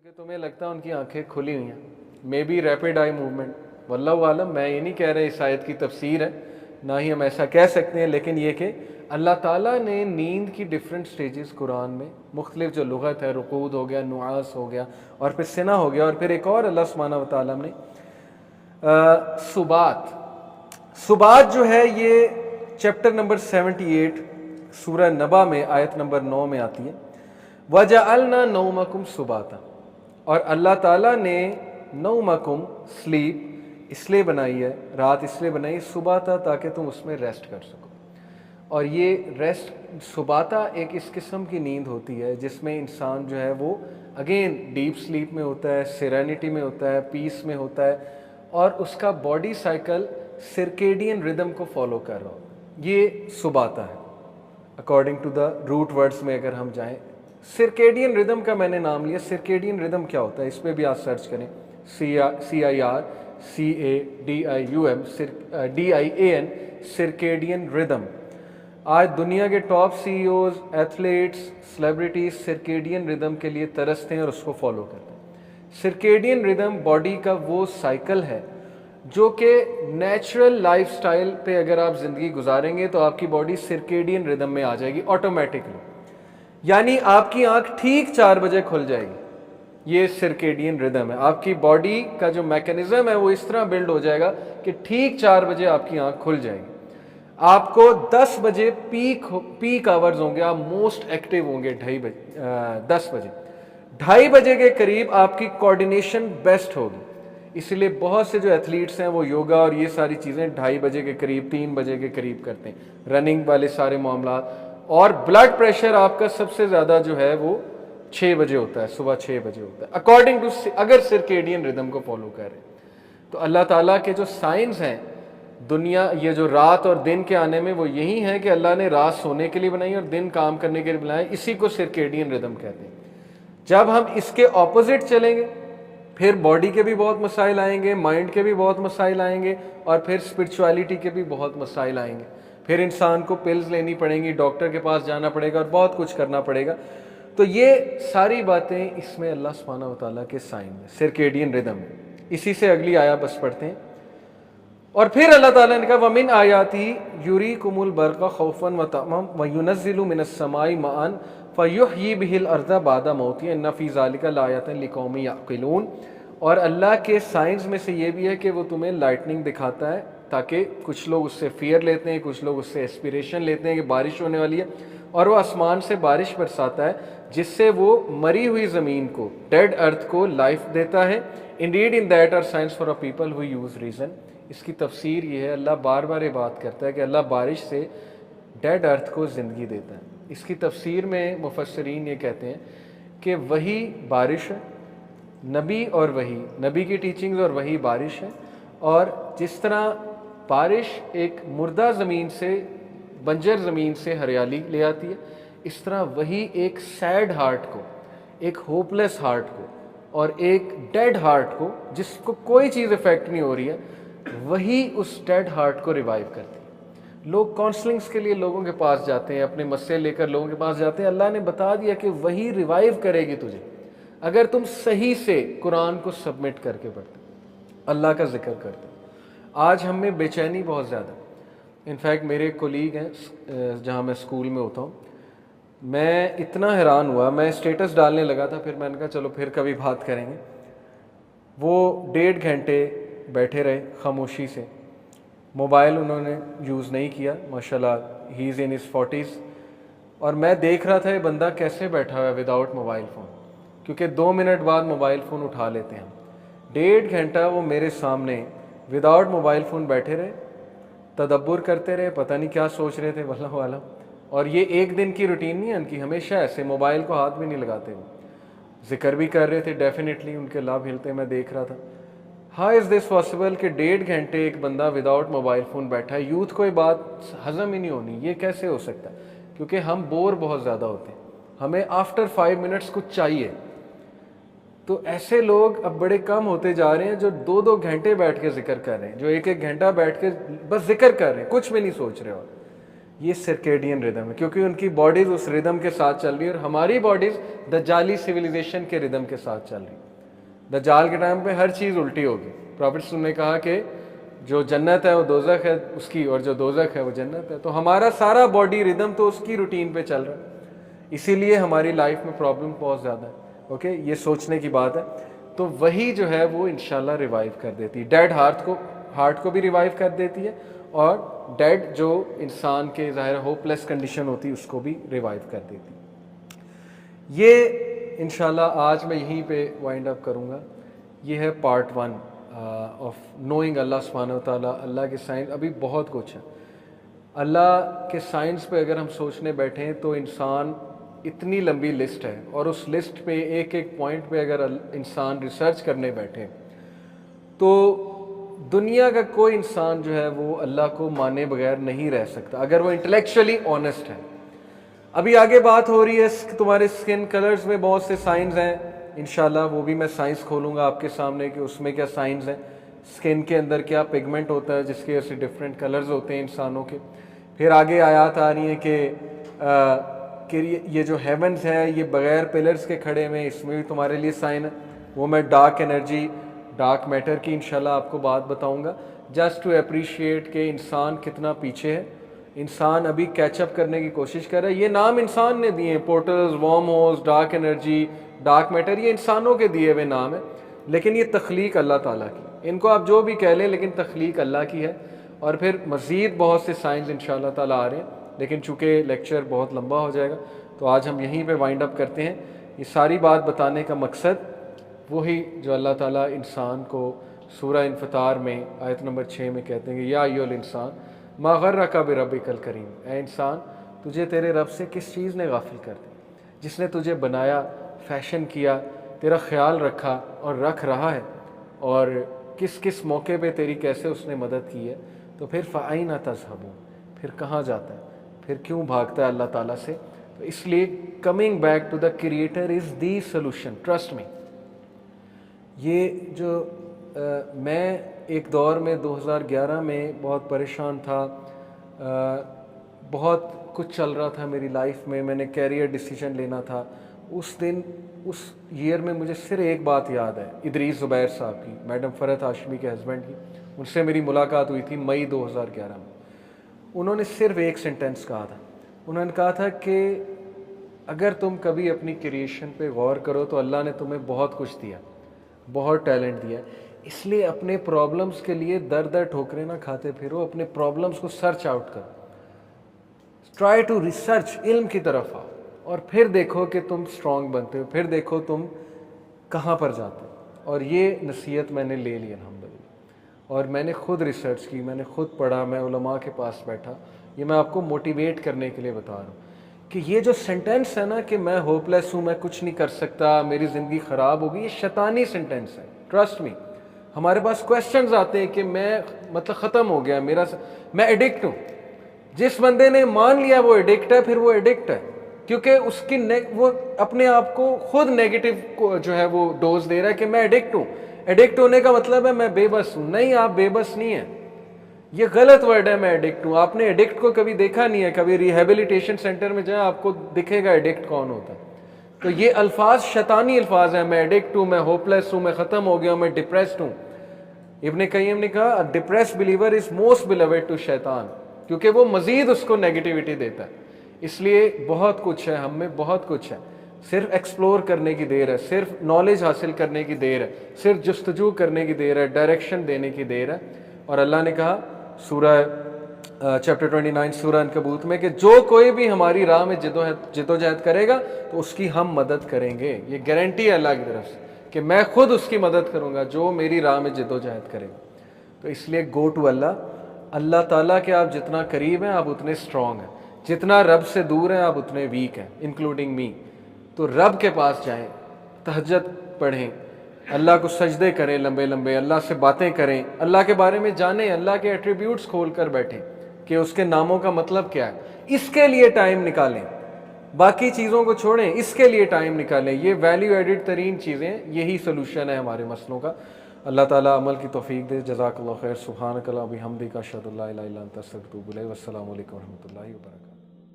क्योंकि तुम्हें लगता है उनकी आंखें खुली हुई हैं, may be rapid eye movement, वल्लाहु आलम। मैं ये नहीं कह रहा इस आयत की तफसीर है, ना ही हम ऐसा कह सकते हैं, लेकिन ये कि अल्लाह ताला ने नींद की डिफरेंट स्टेजेस कुरान में मुख्तलिफ जो लुगत है, रुकूद हो गया, नुआस हो गया, और फिर सिना हो गया, और फिर एक और अल्लाह सुब्हानहू व तआला ने सुबात सुबात जो है ये चैप्टर नंबर 78 सूरह नबा में आयत नंबर 9 में आती है। वजअलना नौमकुम सुबाता, और अल्लाह ताला ने नौमकुम स्लीप इसलिए बनाई है, रात इसलिए बनाई सुबाता, ताकि तुम उसमें रेस्ट कर सको। और ये रेस्ट सुबाता एक इस किस्म की नींद होती है जिसमें इंसान जो है वो अगेन डीप स्लीप में होता है, सेरेनिटी में होता है, पीस में होता है, और उसका बॉडी साइकिल सर्केडियन रिदम को फॉलो कर रहा हो। ये सुबाता है according to the root words में। अगर हम जाएं, सर्केडियन रिदम का मैंने नाम लिया। सर्केडियन रिदम क्या होता है, इस पर भी आप सर्च करें, CIRCADIUM सर्केडियन रिदम। आज दुनिया के top CEOs, athletes, celebrities circadian rhythm के लिए तरसते हैं और उसको फॉलो करते हैं। सर्केडियन रिदम बॉडी का वो साइकिल है जो कि नेचुरल लाइफस्टाइल पे अगर आप ज़िंदगी गुजारेंगे तो आपकी बॉडी सर्केडियन रिदम में आ जाएगी ऑटोमेटिकली। यानी आपकी आंख ठीक 4 बजे खुल जाएगी। ये सर्केडियन रिदम है। आपकी बॉडी का जो मैकेनिज्म है वो इस तरह बिल्ड हो जाएगा कि ठीक 4 बजे आपकी आंख खुल जाएगी। आपको 10 बजे पीक आवर्स होंगे, आप मोस्ट एक्टिव होंगे 10 बजे। 2:30 बजे के करीब आपकी कोऑर्डिनेशन बेस्ट होगी। इसलिए बहुत से जो एथलीट्स हैं वो योगा और ये सारी चीज़ें 2:30 बजे के करीब, 3 बजे के करीब करते हैं, रनिंग वाले सारे मामला। और ब्लड प्रेशर आपका सबसे ज़्यादा जो है वो 6 बजे होता है, सुबह 6 बजे होता है, अकॉर्डिंग टू अगर सर्केडियन रिदम को फॉलो कर रहे हैं। तो अल्लाह ताला के जो साइंस हैं दुनिया, ये जो रात और दिन के आने में, वो यही है कि अल्लाह ने रात सोने के लिए बनाई और दिन काम करने के लिए बनाया। इसी को सर्केडियन रिदम कहते हैं। जब हम इसके ऑपोजिट चलेंगे फिर बॉडी के भी बहुत मसाइल आएंगे, माइंड के भी बहुत मसाइल आएंगे, और फिर स्पिरिचुअलिटी के भी बहुत मसाइल आएंगे। फिर इंसान को पिल्स लेनी पड़ेंगी, डॉक्टर के पास जाना पड़ेगा और बहुत कुछ करना पड़ेगा। तो ये सारी बातें इसमें अल्लाह सुब्हानहू व तआला के साइन में सर्केडियन रिदम। इसी से अगली आया बस पढ़ते हैं। और फिर अल्लाह ताला ने कहा वमिन आयाती युरीकुमुल बरका खौफन व तमम व युनज़्ज़िलु मिनस समाई माअन फयुहयी बिहिल अर्ज़ बादा मौतिहा इन्न फ़ी ज़ालिका लाआयातिन लिक़ौमिन यअक़िलून। और अल्लाह के साइंस में से ये भी है कि वो तुम्हें लाइटनिंग दिखाता है, ताकि कुछ लोग उससे फियर लेते हैं, कुछ लोग उससे एस्पिरेशन लेते हैं कि बारिश होने वाली है, और वो आसमान से बारिश बरसाता है जिससे वो मरी हुई ज़मीन को, डेड अर्थ को लाइफ देता है। Indeed in that are science for a people who use reason. इसकी तफसीर ये है, अल्लाह बार बार ये बात करता है कि अल्लाह बारिश से डेड अर्थ को ज़िंदगी देता है। इसकी तफसीर में मुफस्सरीन ये कहते हैं कि वही बारिश है, नबी और वही, नबी की टीचिंग्स और वही बारिश है। और जिस तरह बारिश एक मुर्दा ज़मीन से, बंजर ज़मीन से हरियाली ले आती है, इस तरह वही एक सैड हार्ट को, एक होपलेस हार्ट को, और एक डेड हार्ट को जिसको कोई चीज़ इफ़ेक्ट नहीं हो रही है, वही उस डेड हार्ट को रिवाइव करती है। लोग काउंसलिंग्स के लिए लोगों के पास जाते हैं, अपने मसले लेकर लोगों के पास जाते हैं। अल्लाह ने बता दिया कि वही रिवाइव करेगी तुझे अगर तुम सही से कुरान को सबमिट करके पढ़ते, अल्लाह का जिक्र करते। आज हम में बेचैनी बहुत ज़्यादा। इनफैक्ट मेरे कोलीग हैं जहाँ मैं स्कूल में होता हूँ, मैं इतना हैरान हुआ, मैं स्टेटस डालने लगा था, फिर मैंने कहा चलो फिर कभी बात करेंगे। वो 1.5 घंटे बैठे रहे खामोशी से, मोबाइल उन्होंने यूज़ नहीं किया। माशाल्लाह he is in his 40s, और मैं देख रहा था ये बंदा कैसे बैठा हुआ है विदाउट मोबाइल फ़ोन, क्योंकि 2 मिनट बाद मोबाइल फ़ोन उठा लेते हैं। 1.5 घंटा वो मेरे सामने विदाउट मोबाइल फ़ोन बैठे रहे, तदब्बुर करते रहे, पता नहीं क्या सोच रहे थे वल्लाहु आलम। और ये एक दिन की रूटीन नहीं है उनकी, हमेशा ऐसे मोबाइल को हाथ भी नहीं लगाते। वो जिक्र भी कर रहे थे, डेफिनेटली उनके लाभ हिलते मैं देख रहा था। हाउ इज़ दिस पॉसिबल कि 1.5 घंटे एक बंदा विदाउट मोबाइल फ़ोन बैठा है। यूथ को ये बात हज़म ही नहीं होनी, ये कैसे हो सकता है? क्योंकि हम बोर बहुत ज़्यादा होते हैं, हमें आफ्टर 5 मिनट्स कुछ चाहिए। तो ऐसे लोग अब बड़े कम होते जा रहे हैं जो 2-2 घंटे बैठ के जिक्र कर रहे हैं, जो 1-1 घंटा बैठ के बस जिक्र कर रहे हैं, कुछ भी नहीं सोच रहे। और ये सर्केडियन रिदम है, क्योंकि उनकी बॉडीज उस रिदम के साथ चल रही है और हमारी बॉडीज दज्जाली सिविलाइजेशन के रिदम के साथ चल रही है। दज्जाल के टाइम पे हर चीज़ उल्टी होगी। प्रॉफिट ने कहा कि जो जन्नत है वो दोजख है उसकी, और जो दोजख है वो जन्नत है। तो हमारा सारा बॉडी रिदम तो उसकी रूटीन पे चल रहा है, इसीलिए हमारी लाइफ में प्रॉब्लम बहुत ज़्यादा है। ओके, ये सोचने की बात है। तो वही जो है वो इंशाल्लाह रिवाइव कर देती है, डेड हार्ट को भी रिवाइव कर देती है, और डेड जो इंसान के ज़ाहिर होपलेस कंडीशन होती है उसको भी रिवाइव कर देती है। ये इंशाल्लाह आज मैं यहीं पे वाइंड अप करूँगा। ये है पार्ट 1 ऑफ नोइंग अल्लाह सुब्हानहू व तआला। अल्लाह के साइंस अभी बहुत कुछ है। अल्लाह के साइंस पे अगर हम सोचने बैठें तो इंसान इतनी लंबी लिस्ट है, और उस लिस्ट पे एक एक पॉइंट पे अगर इंसान रिसर्च करने बैठे तो दुनिया का कोई इंसान जो है वो अल्लाह को माने बगैर नहीं रह सकता, अगर वो इंटेलेक्चुअली ऑनेस्ट है। अभी आगे बात हो रही है तुम्हारे स्किन कलर्स में बहुत से साइंस हैं, इंशाल्लाह वो भी मैं साइंस खोलूँगा आपके सामने कि उसमें क्या साइंस हैं, स्किन के अंदर क्या पिगमेंट होता है जिसकी वजह से डिफरेंट कलर्स होते हैं इंसानों के। फिर आगे आयत आ रही है कि ये जो हेवंस है ये बग़ैर पिलर्स के खड़े हुए, इसमें भी तुम्हारे लिए साइन है। वो मैं डार्क एनर्जी, डार्क मैटर की इंशाल्लाह आपको बात बताऊंगा, जस्ट टू अप्रिशिएट कि इंसान कितना पीछे है। इंसान अभी कैचअप करने की कोशिश कर रहा है। ये नाम इंसान ने दिए हैं, portals, worm holes, dark energy, dark matter, ये इंसानों के दिए हुए नाम है, लेकिन ये तख्लीक अल्लाह ताला की। इनको आप जो भी कह लें, लेकिन तख्लीक अल्लाह की है। और फिर मज़ीद बहुत से साइंस इंशाल्लाह ताला आ रहे हैं, लेकिन चूँकि लेक्चर बहुत लंबा हो जाएगा तो आज हम यहीं पे वाइंड अप करते हैं। ये सारी बात बताने का मकसद वही जो अल्लाह ताला इंसान को सूरह इन्फतार में आयत नंबर 6 में कहते हैं कि या अय्युहल इंसान मा गर्रका बिरब्बिकल करीम, ए इंसान तुझे तेरे रब से किस चीज़ ने गाफिल कर दिया, जिसने तुझे बनाया, फैशन किया, तेरा ख्याल रखा और रख रहा है, और किस किस मौके पे तेरी कैसे उसने मदद की है। तो फिर फ़अैना तज़हबून, फिर कहाँ जाता है, फिर क्यों भागता है अल्लाह ताला से। तो इसलिए coming back to the creator is the solution, trust me. ये जो मैं एक दौर में 2011 में बहुत परेशान था, बहुत कुछ चल रहा था मेरी लाइफ में, मैंने कैरियर डिसीजन लेना था। उस दिन उस ईयर में मुझे सिर्फ एक बात याद है, इदरीस ज़ुबैर साहब की, मैडम फ़रहत हाशमी के हस्बैंड की, उनसे मेरी मुलाकात हुई थी मई 2011 में। उन्होंने सिर्फ एक सेंटेंस कहा था, उन्होंने कहा था कि अगर तुम कभी अपनी क्रिएशन पे गौर करो तो अल्लाह ने तुम्हें बहुत कुछ दिया, बहुत टैलेंट दिया, इसलिए अपने प्रॉब्लम्स के लिए दर दर ठोकरें ना खाते फिरो, अपने प्रॉब्लम्स को सर्च आउट करो, ट्राई टू रिसर्च, इल्म की तरफ आओ, और फिर देखो कि तुम स्ट्रांग बनते हो, फिर देखो तुम कहाँ पर जाते हो। और ये नसीहत मैंने ले ली अल्हम्दुलिल्लाह, और मैंने खुद रिसर्च की, मैंने खुद पढ़ा, मैं उलमा के पास बैठा। ये मैं आपको मोटिवेट करने के लिए बता रहा हूँ कि ये जो सेंटेंस है ना कि मैं होपलेस हूँ, मैं कुछ नहीं कर सकता, मेरी ज़िंदगी ख़राब होगी, ये शैतानी सेंटेंस है। ट्रस्ट मी, हमारे पास क्वेश्चंस आते हैं कि मैं मतलब ख़त्म हो गया मैं एडिक्ट हूँ। जिस बंदे ने मान लिया वो एडिक्ट है, फिर वो एडिक्ट है, क्योंकि उसकी वो अपने आप को खुद नेगेटिव को जो है वो डोज दे रहा है कि मैं एडिक्ट हूँ। एडिक्ट होने का मतलब है मैं बेबस हूँ। नहीं, आप बेबस नहीं है, ये गलत वर्ड है, मैं एडिक्ट हूँ। आपने एडिक्ट को कभी देखा नहीं है, कभी रिहेबिलिटेशन सेंटर में जाए आपको दिखेगा एडिक्ट कौन होता है। तो ये अल्फाज शैतानी अल्फाज है, मैं एडिक्ट हूँ, मैं होपलेस हूँ, मैं ख़त्म हो गया हूँ, मैं डिप्रेस्ड हूँ। इब्न कय्यम ने कहा depressed believer is most beloved to शैतान, क्योंकि वो मजीद उसको नेगेटिविटी देता है। इसलिए बहुत कुछ है, हम में बहुत कुछ है, सिर्फ एक्सप्लोर करने की देर है, सिर्फ नॉलेज हासिल करने की देर है, सिर्फ जस्तजू करने की देर है, डायरेक्शन देने की देर है। और अल्लाह ने कहा सूरह चैप्टर 29 सूरह अनकबूत में कि जो कोई भी हमारी राह में जिदोजहद करेगा तो उसकी हम मदद करेंगे। ये गारंटी है अल्लाह की तरफ से कि मैं खुद उसकी मदद करूँगा जो मेरी राह में जिदोजहद करेगा। तो इसलिए गो टू अल्लाह ताला के आप जितना करीब हैं आप उतने स्ट्रॉन्ग हैं, जितना रब से दूर हैं आप उतने वीक हैं, इंक्लूडिंग मी। तो रब के पास जाएं, तहज्जुद पढ़ें, अल्लाह को सजदे करें लंबे लंबे, अल्लाह से बातें करें, अल्लाह के बारे में जानें, अल्लाह के एट्रीब्यूट्स खोल कर बैठें कि उसके नामों का मतलब क्या है। इसके लिए टाइम निकालें, बाकी चीज़ों को छोड़ें, इसके लिए टाइम निकालें। ये वैल्यू एडिड तरीन चीज़ें, यही सोल्यूशन है हमारे मसलों का। अल्लाह ताला अमल की तौफीक दे। जज़ाकल्लाहु खैर। सुब्हानकल्लाह बिहम्दिका अशहदु अल्ला इलाहा इल्ला अंता अस्तगफिरुका व अतूबु इलैक। वस्सलामु अलैकुम व रहमतुल्लाहि व बरकातुहू।